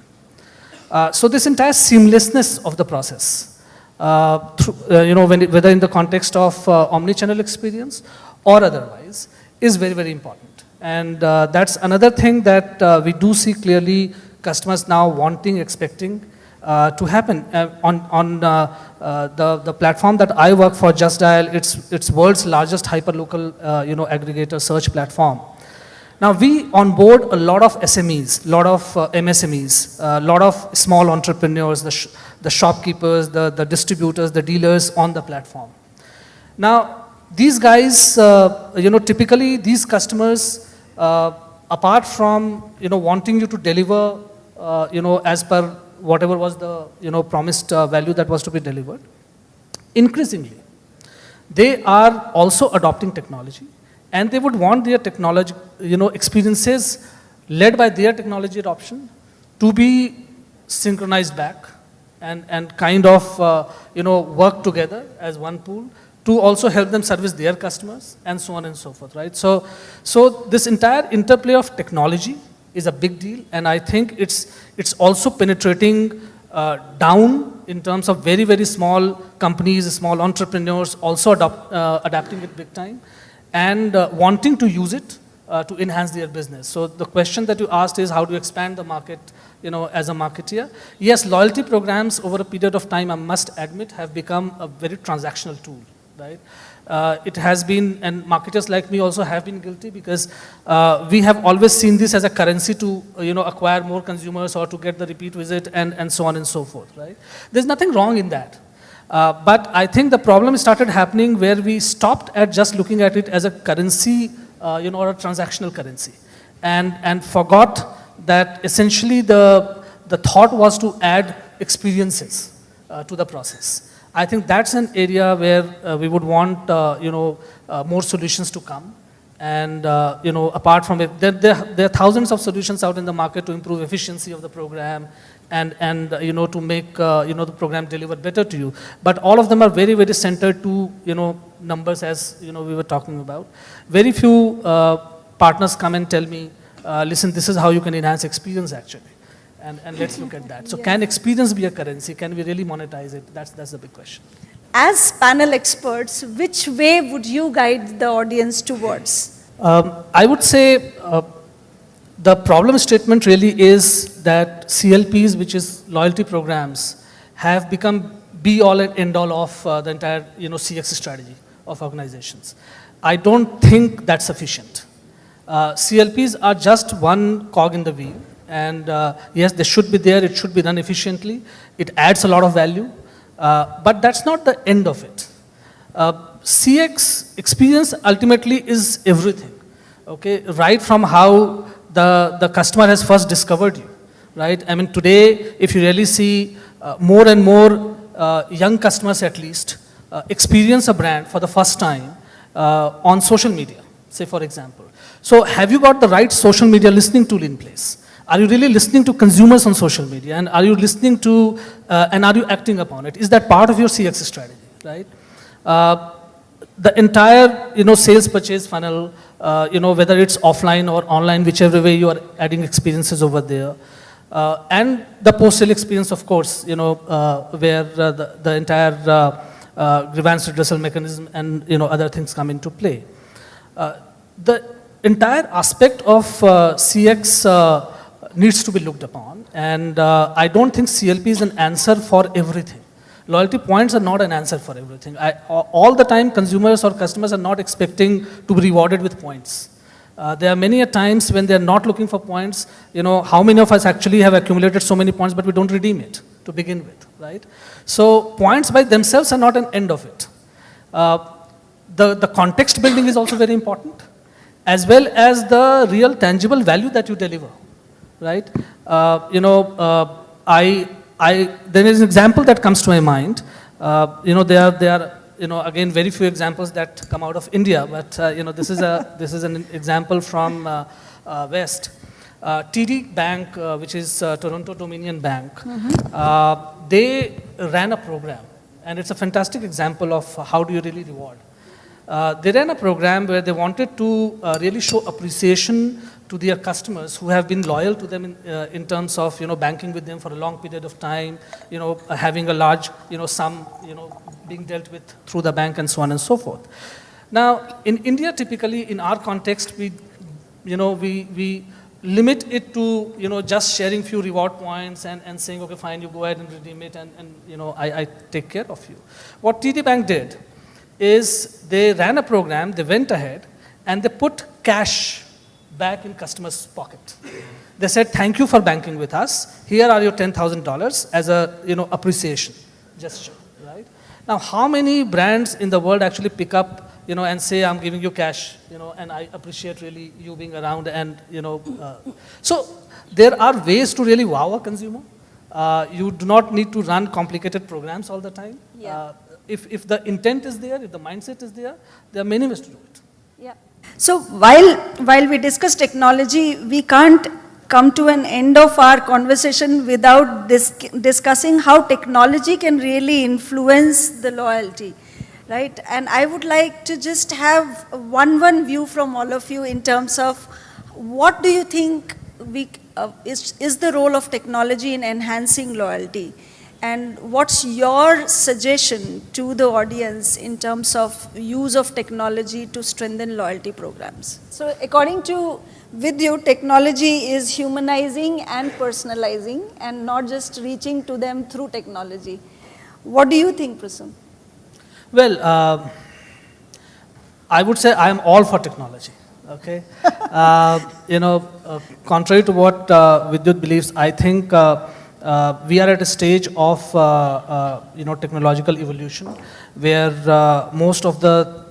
So this entire seamlessness of the process, whether in the context of omni-channel experience or otherwise, is very, very important. And that's another thing that we do see clearly customers now wanting, expecting to happen. On the platform that I work for, Just Dial, it's world's largest hyperlocal aggregator search platform. Now we onboard a lot of SMEs, a lot of MSMEs, a lot of small entrepreneurs, the shopkeepers, the distributors, the dealers on the platform. Now these guys, typically these customers, apart from wanting you to deliver, as per whatever was the promised value that was to be delivered, increasingly they are also adopting technology, and they would want their technology, experiences led by their technology adoption to be synchronized back and kind of work together as one pool to also help them service their customers and so on and so forth, right? So this entire interplay of technology is a big deal, and I think it's also penetrating down in terms of very, very small companies, small entrepreneurs also adapting it big time and wanting to use it to enhance their business. So the question that you asked is how do you expand the market, as a marketeer? Yes, loyalty programs over a period of time, I must admit, have become a very transactional tool, right? It has been, and marketers like me also have been guilty, because we have always seen this as a currency to acquire more consumers or to get the repeat visit and so on and so forth, right? There's nothing wrong in that. But I think the problem started happening where we stopped at just looking at it as a currency, or a transactional currency, and forgot that essentially the thought was to add experiences to the process. I think that's an area where we would want more solutions to come. And apart from it, there are thousands of solutions out in the market to improve efficiency of the program and to make the program deliver better to you. But all of them are very, very centered to numbers, as we were talking about. Very few partners come and tell me, listen, this is how you can enhance experience actually. And let's look at that. So can experience be a currency? Can we really monetize it? That's the big question. As panel experts, which way would you guide the audience towards? I would say the problem statement really is that CLPs, which is loyalty programs, have become be all and end all of the entire CX strategy of organizations. I don't think that's sufficient. CLPs are just one cog in the wheel. And yes, they should be there, it should be done efficiently, it adds a lot of value, but that's not the end of it. CX experience ultimately is everything, okay? Right from how the customer has first discovered you, right? I mean, today, if you really see more and more young customers at least experience a brand for the first time on social media, say for example. So have you got the right social media listening tool in place? Are you really listening to consumers on social media? And are you listening to, and are you acting upon it? Is that part of your CX strategy, right? The entire, sales purchase funnel, whether it's offline or online, whichever way you are adding experiences over there. And the post-sale experience, of course, where the entire grievance redressal mechanism and, other things come into play. The entire aspect of CX needs to be looked upon, and I don't think CLP is an answer for everything. Loyalty points are not an answer for everything. All the time, consumers or customers are not expecting to be rewarded with points. There are many a times when they are not looking for points. You know, how many of us actually have accumulated so many points, but we don't redeem it to begin with, right? So points by themselves are not an end of it. The context building is also very important, as well as the real tangible value that you deliver, right? There is an example that comes to my mind. There are again, very few examples that come out of India, but this is an example from West. TD Bank, which is Toronto Dominion Bank, they ran a program, and it's a fantastic example of how do you really reward. They ran a program where they wanted to really show appreciation to their customers who have been loyal to them in terms of banking with them for a long period of time, having a large sum being dealt with through the bank and so on and so forth. Now in India, typically in our context, we limit it to just sharing few reward points and saying, okay, fine, you go ahead and redeem it, and I take care of you. What TD Bank did is they ran a program, they went ahead and they put cash back in customers' pocket. They said, thank you for banking with us. Here are your $10,000 as a appreciation gesture, right? Now, how many brands in the world actually pick up and say, I'm giving you cash, and I appreciate really you being around, and so there are ways to really wow a consumer. You do not need to run complicated programs all the time. Yeah. If the intent is there, if the mindset is there are many ways to do it. Yeah. So while we discuss technology, we can't come to an end of our conversation without discussing how technology can really influence the loyalty, right? And I would like to just have one view from all of you in terms of what do you think is the role of technology in enhancing loyalty? And what's your suggestion to the audience in terms of use of technology to strengthen loyalty programs? So according to Vidyu, technology is humanizing and personalizing and not just reaching to them through technology. What do you think, Prasun? Well, I would say I am all for technology, okay? Contrary to what Vidyut believes, I think we are at a stage of technological evolution where most of the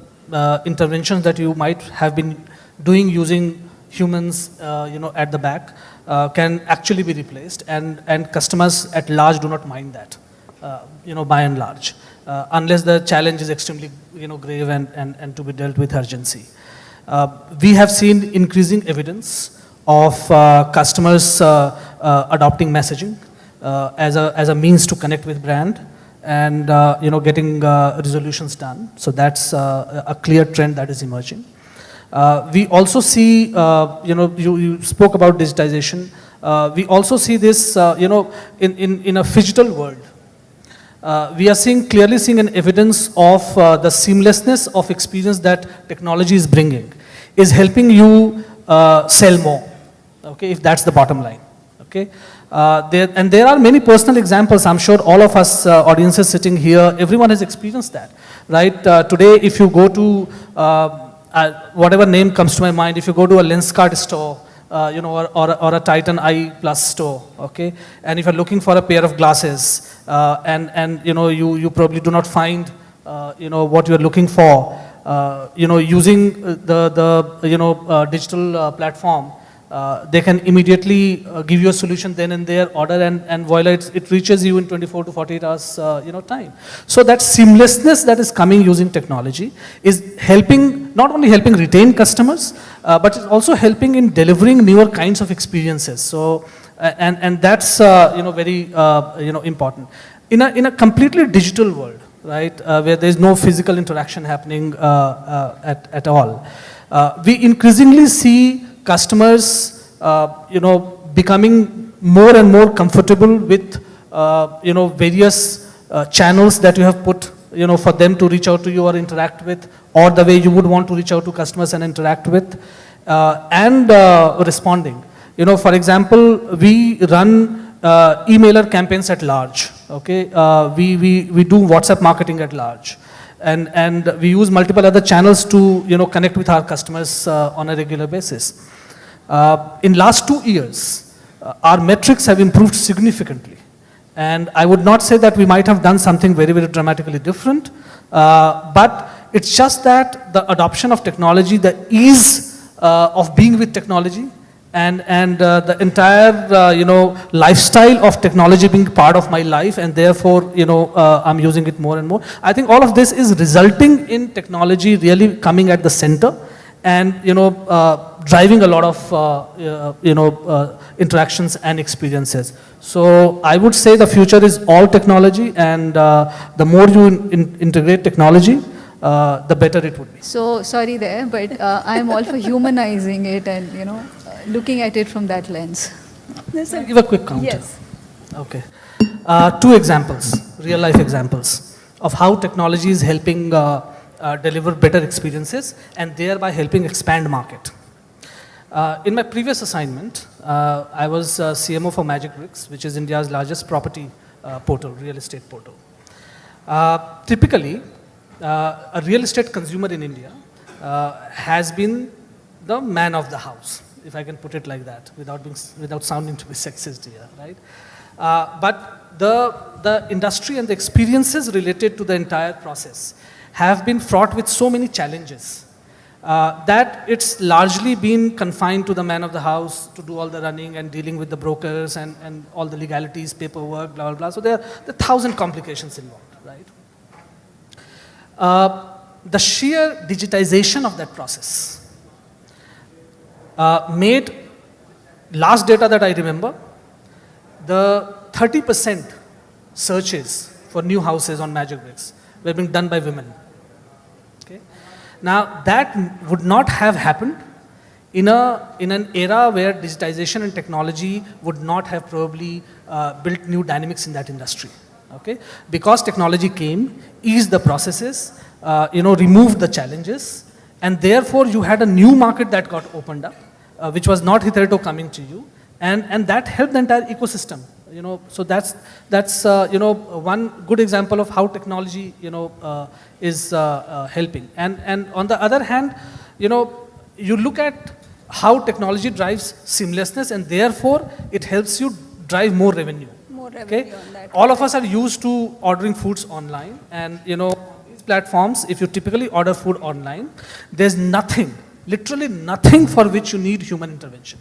interventions that you might have been doing using humans at the back can actually be replaced, and customers at large do not mind that, by and large, unless the challenge is extremely grave and to be dealt with urgency. We have seen increasing evidence of customers adopting messaging as a means to connect with brand and getting resolutions done. So that's a clear trend that is emerging. We also see, you spoke about digitization. We also see this, in a phygital world. We are clearly seeing an evidence of the seamlessness of experience that technology is bringing, is helping you sell more, okay, if that's the bottom line, okay? There are many personal examples. I'm sure all of us audiences sitting here, everyone has experienced that, right? Today, if you go to whatever name comes to my mind, if you go to a Lenskart store, or a Titan Eye Plus store, okay, and if you're looking for a pair of glasses, and you probably do not find what you're looking for, using the digital platform, they can immediately give you a solution then and there, order, and voila, it reaches you in 24 to 48 hours time. So that seamlessness that is coming using technology is helping, not only helping retain customers, but it's also helping in delivering newer kinds of experiences. So and that's very important in a completely digital world, right, where there's no physical interaction happening at all. We increasingly see customers, becoming more and more comfortable with, various channels that you have put, for them to reach out to you or interact with, or the way you would want to reach out to customers and interact with. and responding. You know, for example, we run emailer campaigns at large. Okay, we do WhatsApp marketing at large, and we use multiple other channels to connect with our customers on a regular basis. In last 2 years, our metrics have improved significantly. And I would not say that we might have done something very, very dramatically different, but it's just that the adoption of technology, the ease of being with technology, and the entire lifestyle of technology being part of my life, and therefore I'm using it more and more. I think all of this is resulting in technology really coming at the center, and driving a lot of interactions and experiences. So I would say the future is all technology, and the more you integrate technology, the better it would be. So sorry there, but I'm all for humanizing it and looking at it from that lens. I'll give a quick count. Yes. Okay. 2 examples, real life examples of how technology is helping deliver better experiences and thereby helping expand market. In my previous assignment, I was CMO for Magic Bricks, which is India's largest property portal, real estate portal. Typically, a real estate consumer in India has been the man of the house, if I can put it like that, without sounding to be sexist here, right? But the industry and the experiences related to the entire process have been fraught with so many challenges that it's largely been confined to the man of the house to do all the running and dealing with the brokers and all the legalities, paperwork, blah, blah, blah. So there are 1,000 complications involved, right? The sheer digitization of that process made, last data that I remember, the 30% searches for new houses on Magic Bricks were being done by women. Okay? Now that would not have happened in an era where digitization and technology would not have probably built new dynamics in that industry. Okay? Because technology came, eased the processes, removed the challenges, and therefore you had a new market that got opened up, which was not hitherto coming to you, and that helped the entire ecosystem. So that's one good example of how technology is helping. And on the other hand, you look at how technology drives seamlessness, and therefore it helps you drive more revenue. Okay? All of us are used to ordering foods online, and these platforms, if you typically order food online, there's nothing, literally nothing for which you need human intervention.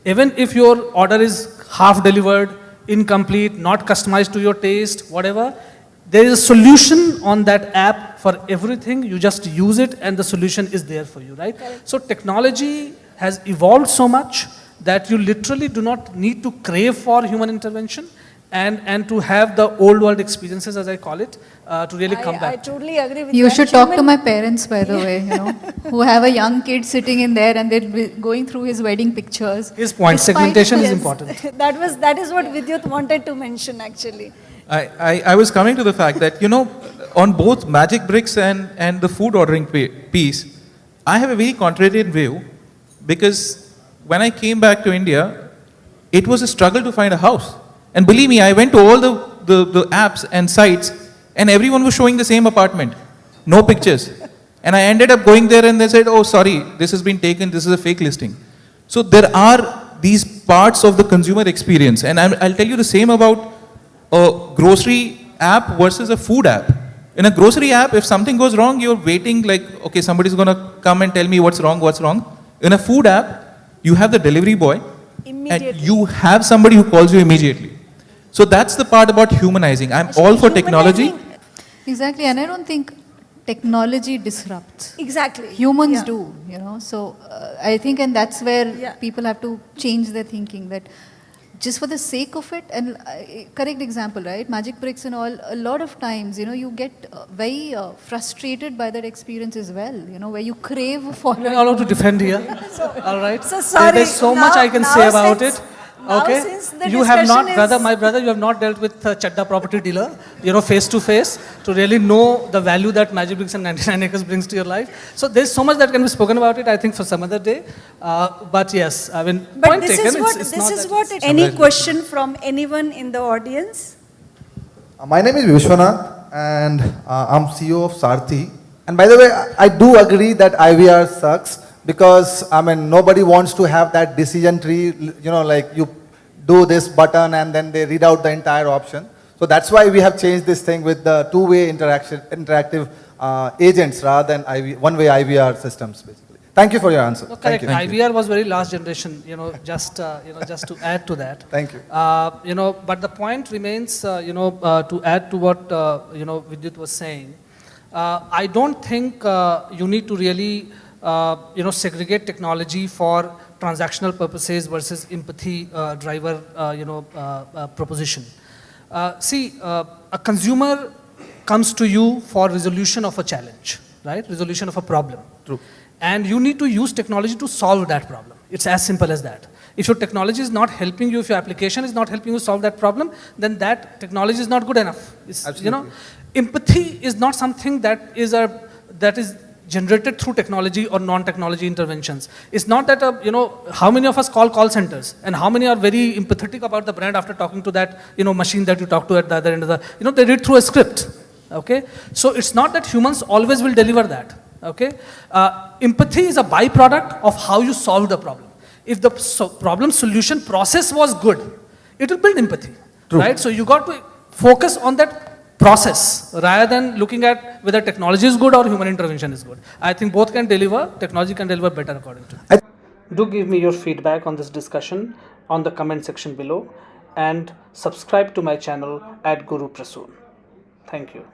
Even if your order is half delivered, incomplete, not customized to your taste, whatever, there is a solution on that app for everything. You just use it and the solution is there for you, right? So technology has evolved so much that you literally do not need to crave for human intervention and to have the old world experiences, as I call it, to really come back. I totally agree with you. You should talk to my parents, by the way, who have a young kid sitting in there and they're going through his wedding pictures. His point, segmentation is important. that is what Vidyut wanted to mention, actually. I was coming to the fact that, on both Magic Bricks and the food ordering piece, I have a very contrarian view, because when I came back to India, it was a struggle to find a house. And believe me, I went to all the apps and sites, and everyone was showing the same apartment, no pictures. And I ended up going there and they said, oh, sorry, this has been taken, this is a fake listing. So there are these parts of the consumer experience. And I'll tell you the same about a grocery app versus a food app. In a grocery app, if something goes wrong, you're waiting like, okay, somebody's going to come and tell me what's wrong. In a food app, you have the delivery boy, and you have somebody who calls you immediately. So that's the part about humanizing. I'm all for technology. Exactly, and I don't think technology disrupts. Exactly. Humans do, So I think, and that's where people have to change their thinking, that just for the sake of it, and correct example, right? Magic Bricks and all, a lot of times, you get very frustrated by that experience as well, where you crave for... I'm not allowed to defend here, all right? So sorry. There's so much I can say about it. now Okay, since the you have not, discussion my brother, you have not dealt with Chadda property dealer, face to face, to really know the value that Magic Bricks and 99 Acres brings to your life. So there's so much that can be spoken about it, I think, for some other day. But yes, I mean, But point this taken. is what. Any question from anyone in the audience? My name is Vishwanath, and I'm CEO of Sarthi. And by the way, I do agree that IVR sucks because, I mean, nobody wants to have that decision tree, like you do this button and then they read out the entire option. So that's why we have changed this thing with the two-way interactive agents rather than one-way IVR systems, basically. Thank you for your answer. No, Thank correct. you. IVR was very last generation, just to add to that. Thank you. But the point remains, to add to what, Vidyut was saying, I don't think you need to really, segregate technology for transactional purposes versus empathy driver, proposition. See, a consumer comes to you for resolution of a challenge, right? Resolution of a problem. True. And you need to use technology to solve that problem. It's as simple as that. If your technology is not helping you, if your application is not helping you solve that problem, then that technology is not good enough. Absolutely. Empathy is not something that is generated through technology or non-technology interventions. It's not that, how many of us call centers and how many are very empathetic about the brand after talking to that, machine that you talk to at the other end of the, they read through a script, okay? So it's not that humans always will deliver that, okay? Empathy is a byproduct of how you solve the problem. If the problem solution process was good, it will build empathy, right? So you got to focus on that process rather than looking at whether technology is good or human intervention is good. I think both can deliver, technology can deliver better according to me. Do give me your feedback on this discussion on the comment section below and subscribe to my channel at Guru Prasun. Thank you.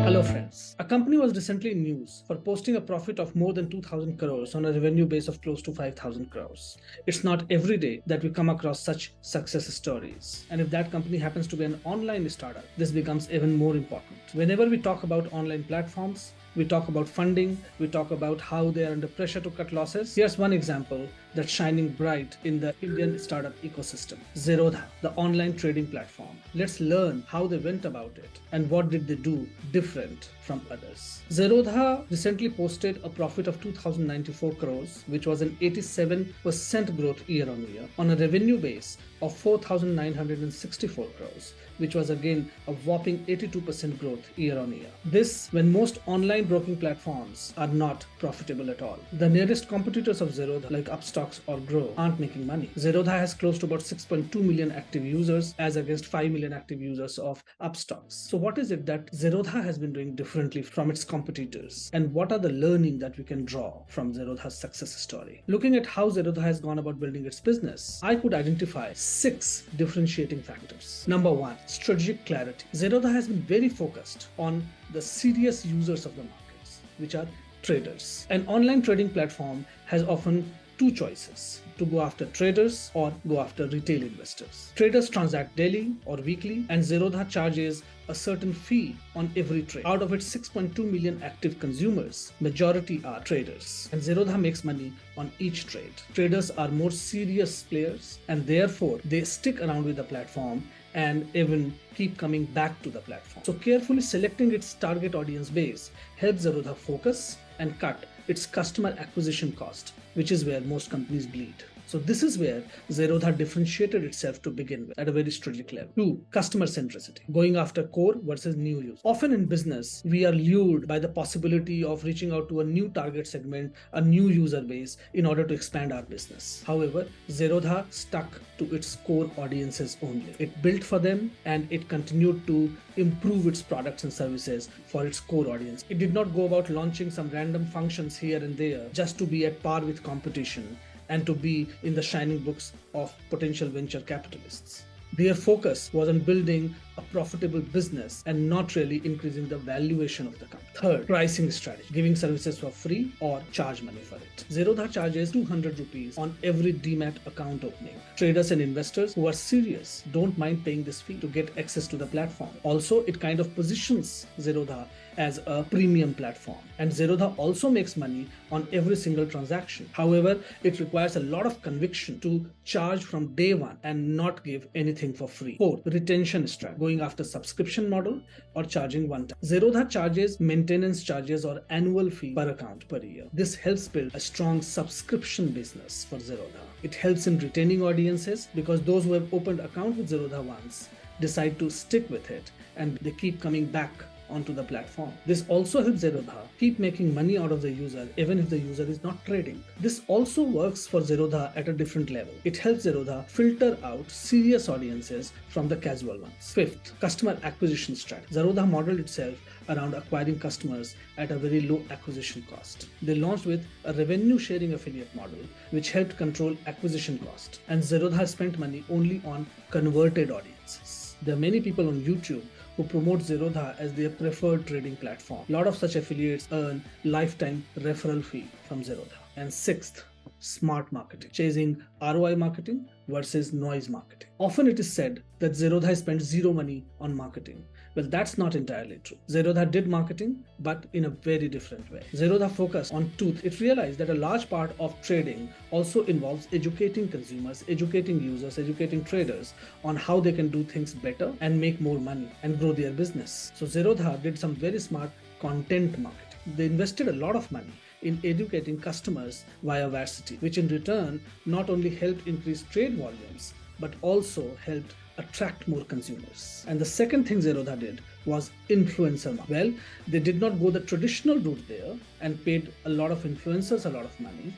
Hello friends. A company was recently in news for posting a profit of more than 2,000 crores on a revenue base of close to 5,000 crores. It's not every day that we come across such success stories. And if that company happens to be an online startup, this becomes even more important. Whenever we talk about online platforms, we talk about funding, we talk about how they are under pressure to cut losses. Here's one example that's shining bright in the Indian startup ecosystem. Zerodha, the online trading platform. Let's learn how they went about it and what did they do different from others. Zerodha recently posted a profit of 2,094 crores, which was an 87% growth year on year on a revenue base of 4,964 crores, which was again a whopping 82% growth year on year. This when most online broking platforms are not profitable at all. The nearest competitors of Zerodha like Upstocks or Grow aren't making money. Zerodha has close to about 6.2 million active users as against 5 million active users of Upstocks. So what is it that Zerodha has been doing differently from its competitors? And what are the learning that we can draw from Zerodha's success story? Looking at how Zerodha has gone about building its business, I could identify 6 differentiating factors. Number 1, strategic clarity. Zerodha has been very focused on the serious users of the markets, which are traders. An online trading platform has often 2 choices: to go after traders or go after retail investors. Traders transact daily or weekly, and Zerodha charges a certain fee on every trade. Out of its 6.2 million active consumers, majority are traders, and Zerodha makes money on each trade. Traders are more serious players, and therefore they stick around with the platform and even keep coming back to the platform. So carefully selecting its target audience base helps Zerodha focus and cut its customer acquisition cost, which is where most companies bleed. So this is where Zerodha differentiated itself to begin with at a very strategic level. 2, customer centricity, going after core versus new use. Often in business, we are lured by the possibility of reaching out to a new target segment, a new user base in order to expand our business. However, Zerodha stuck to its core audiences only. It built for them and it continued to improve its products and services for its core audience. It did not go about launching some random functions here and there just to be at par with competition and to be in the shining books of potential venture capitalists. Their focus was on building a profitable business and not really increasing the valuation of the company. 3rd, pricing strategy, giving services for free or charge money for it. Zerodha charges 200 rupees on every Demat account opening. Traders and investors who are serious don't mind paying this fee to get access to the platform. Also, it kind of positions Zerodha as a premium platform. And Zerodha also makes money on every single transaction. However, it requires a lot of conviction to charge from day one and not give anything for free. Fourth, retention strategy, going after subscription model or charging one time. Zerodha charges maintenance charges or annual fee per account per year. This helps build a strong subscription business for Zerodha. It helps in retaining audiences because those who have opened account with Zerodha once decide to stick with it and they keep coming back onto the platform. This also helps Zerodha keep making money out of the user even if the user is not trading. This also works for Zerodha at a different level. It helps Zerodha filter out serious audiences from the casual ones. Fifth, customer acquisition strategy. Zerodha modeled itself around acquiring customers at a very low acquisition cost. They launched with a revenue sharing affiliate model which helped control acquisition cost, and Zerodha spent money only on converted audiences. There are many people on YouTube who promote Zerodha as their preferred trading platform. A lot of such affiliates earn lifetime referral fee from Zerodha. And sixth, smart marketing, chasing ROI marketing versus noise marketing. Often it is said that Zerodha spent zero money on marketing. Well, that's not entirely true. Zerodha did marketing, but in a very different way. Zerodha focused on two. It realized that a large part of trading also involves educating consumers, educating users, educating traders on how they can do things better and make more money and grow their business. So Zerodha did some very smart content marketing. They invested a lot of money in educating customers via Varsity, which in return not only helped increase trade volumes, but also helped attract more consumers. And the second thing Zerodha did was influencer marketing. Well, they did not go the traditional route there and paid a lot of influencers a lot of money,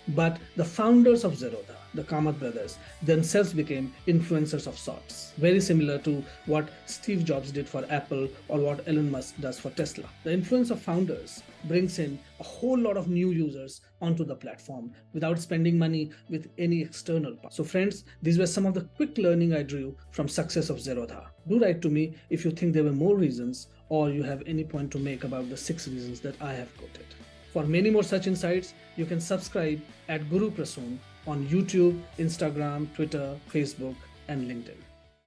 but the founders of Zerodha, the Kamath brothers, themselves became influencers of sorts. Very similar to what Steve Jobs did for Apple or what Elon Musk does for Tesla. The influence of founders brings in a whole lot of new users onto the platform without spending money with any external part. So friends, these were some of the quick learning I drew from success of Zerodha. Do write to me if you think there were more reasons or you have any point to make about the 6 reasons that I have quoted. For many more such insights, you can subscribe at Guru Prasun on YouTube, Instagram, Twitter, Facebook, and LinkedIn.